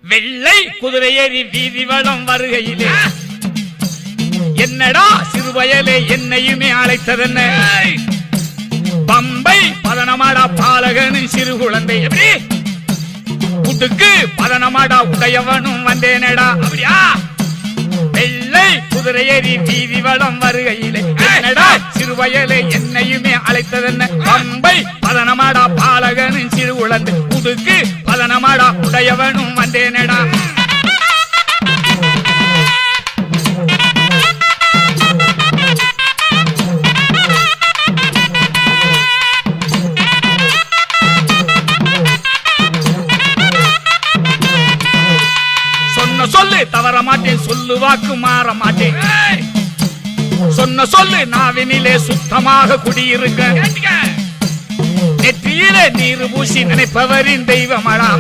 வெள்ளை குதிரை ஏறி வீதி வளம் வருகையிலே என்னடா சிறுவயலே என்னையுமே அழைத்ததென்ன பம்பை பதனமாடா பாலகனும் சிறு குழந்தை எப்படி உடுக்கு பதனமாடா உடையவனும் வந்தேனடா அப்படியா வெள்ளை குதிரை ஏறி வீதி வளம் வருகையிலே என்னடா சிறுவயலே என்னையுமே அழைத்ததென்ன பம்பை பதனமாடா பாலகனும் சிறு குழந்தை உடுக்கு பதனமாடா உடையவனும் வந்தேனடா சொல்லு தவற மாட்டேன் சொல்லு வாக்கு மாற மாட்டேன் சொன்ன சொல்லு நாவினிலே சுத்தமாக குடியிருக்க நெற்றியிலே நீர் பூசி நினைப்பவரின் தெய்வமடா